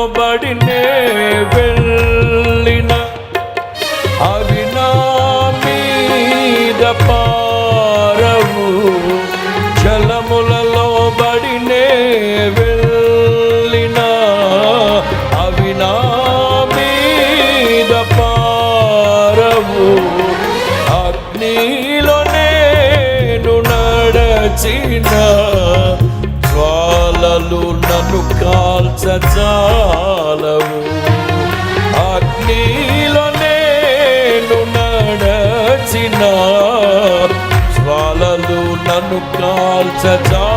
లోబడినే వెళ్ళిన అవి నా మీద పారవు. జలములలో బడినే వెళ్ళిన అవి నా మీద పారవు. అగ్నిలో నేను నడచిన జ్వాలలు నన్ను కాల్చజాలవు. అగ్నిలో నేను నడచిన జ్వాలలు నన్ను కాల్చజాలవు.